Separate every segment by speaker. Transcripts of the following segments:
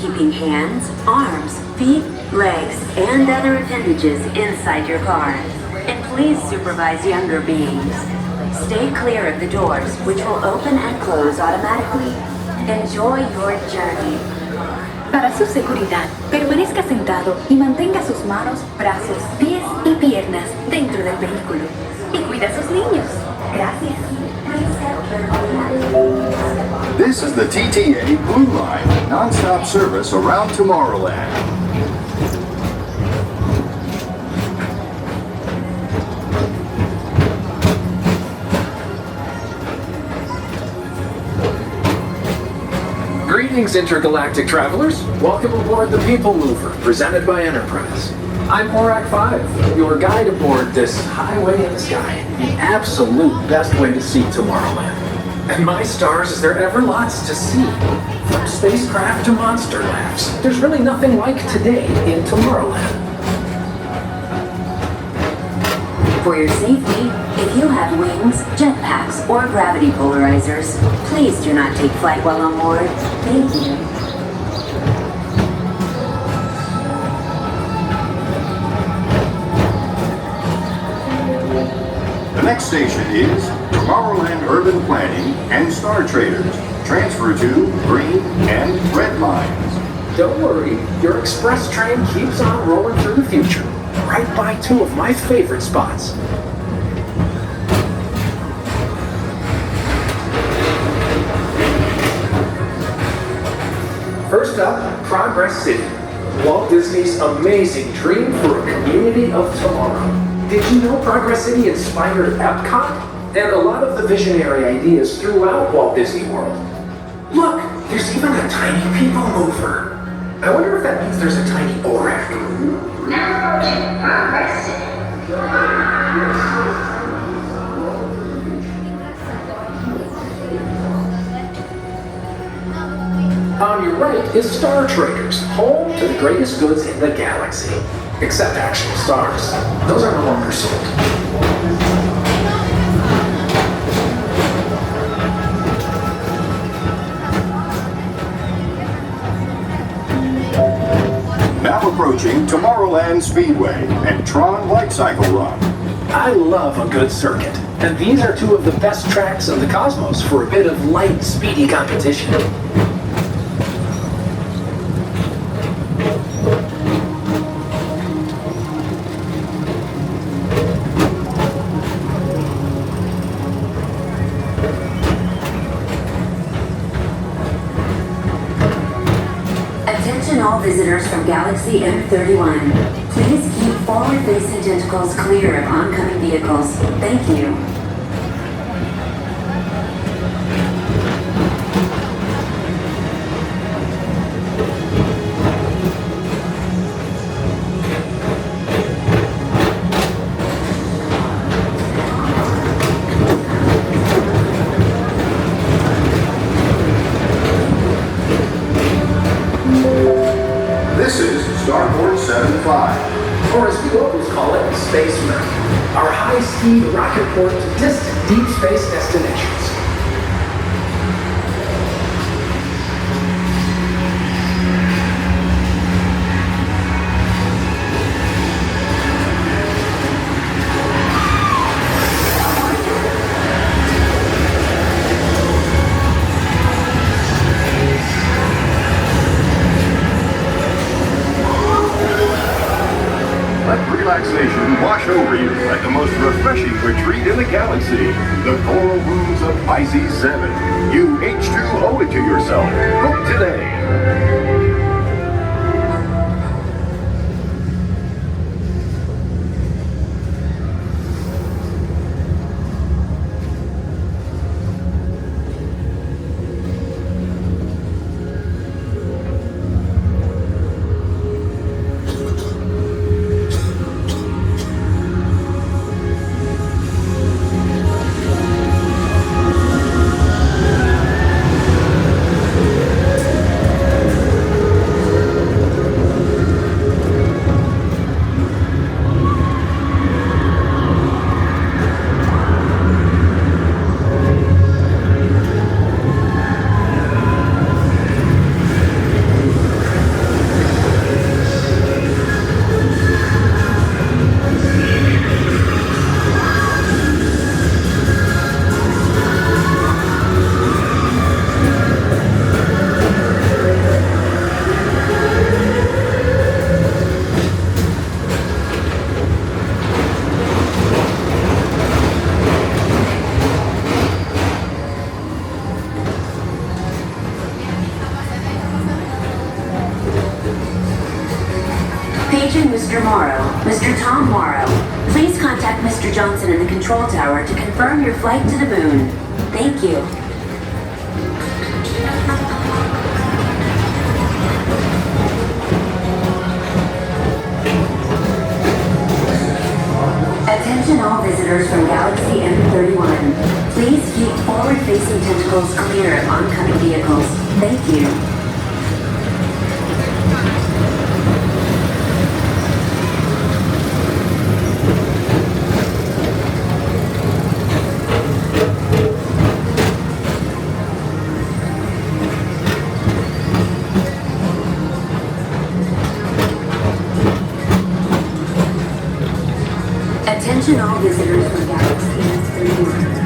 Speaker 1: keeping hands, arms, feet, legs, and other appendages inside your car. And please supervise younger beings. Stay clear of the doors, which will open and close automatically. Enjoy your journey.
Speaker 2: Para su seguridad, permanezca sentado y mantenga sus manos, brazos, pies y piernas dentro del vehículo. Y cuida a sus niños. Gracias.
Speaker 3: This is the TTA Blue Line, non-stop service around Tomorrowland.
Speaker 4: Greetings, intergalactic travelers. Welcome aboard the Peoplemover, presented by Enterprise. I'm Horak 5, your guide aboard this highway in the sky, the absolute best way to see Tomorrowland. And my stars, is there ever lots to see? From spacecraft to monster labs, there's really nothing like today in Tomorrowland.
Speaker 1: For your safety, if you have wings, jetpacks, or gravity polarizers, please do not take flight while on board. Thank you.
Speaker 3: The next station is Tomorrowland Urban Planning and Star Traders. Transfer to green and red lines.
Speaker 4: Don't worry, your express train keeps on rolling through the future, right by two of my favorite spots. First up, Progress City, Walt Disney's amazing dream for a community of tomorrow. Did you know Progress City inspired Epcot and a lot of the visionary ideas throughout Walt Disney World? Look, there's even a tiny Peoplemover. I wonder if that means there's a tiny ORAC.
Speaker 5: Now approaching Progress City.
Speaker 4: On your right is Star Traders, home to the greatest goods in the galaxy. Except actual stars. Those are no longer sold.
Speaker 3: Now approaching Tomorrowland Speedway and Tron Light Cycle Run.
Speaker 4: I love a good circuit, and these are two of the best tracks in the cosmos for a bit of light, speedy competition.
Speaker 1: Attention all visitors from Galaxy M31. Please keep forward-facing tentacles clear of oncoming vehicles. Thank you.
Speaker 3: This is Starport 75.
Speaker 4: Or as we locals call it, Space Mountain, our high-speed rocket port to distant deep space destinations.
Speaker 3: Let relaxation wash over you at the most refreshing retreat in the galaxy, the coral rooms of Pisces 7. You H2 owe it to yourself. Book today.
Speaker 1: Attention, Mr. Morrow. Mr. Tom Morrow. Please contact Mr. Johnson in the control tower to confirm your flight to the moon. Thank you. Attention all visitors from Galaxy M31. Please keep forward-facing tentacles clear of oncoming vehicles. Thank you. Attention all visitors from Galaxy S31.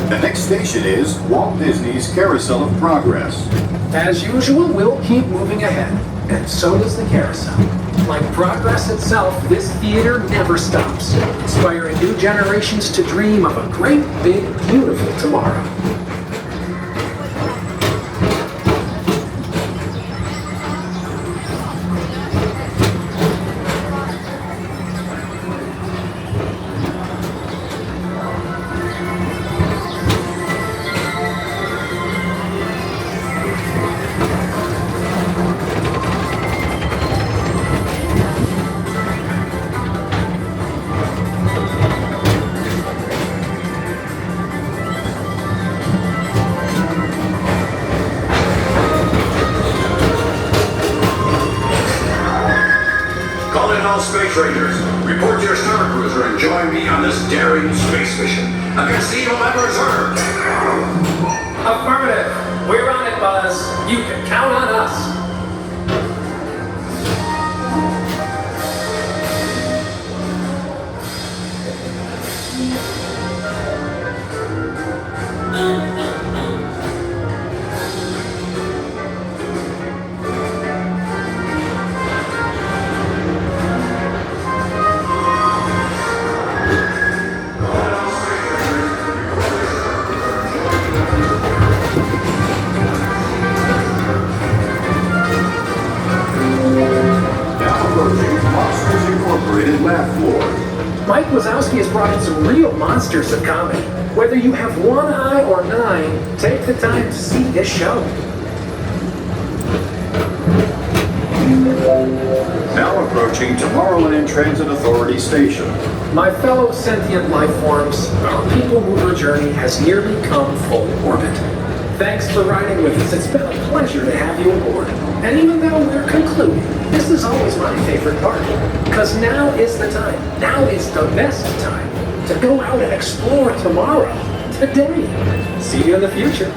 Speaker 3: The next station is Walt Disney's Carousel of Progress.
Speaker 4: As usual, we'll keep moving ahead, and so does the carousel. Like progress itself, this theater never stops, inspiring new generations to dream of a great, big, beautiful tomorrow.
Speaker 3: Space Rangers, report to your Star Cruiser and join me on this daring space mission against the evil members Earth.
Speaker 4: Affirmative. We're on it, Buzz. You can count on us. Mike Wazowski has brought in some real monsters of comedy. Whether you have one eye or nine, take the time to see this show.
Speaker 3: Now approaching Tomorrowland Transit Authority Station.
Speaker 4: My fellow sentient life forms, our Peoplemover journey has nearly come full orbit. Thanks for riding with us. It's been a pleasure to have you aboard. And even though we're concluding, this is always my favorite part. Because now is the time. Now is the best time to go out and explore tomorrow. Today. See you in the future.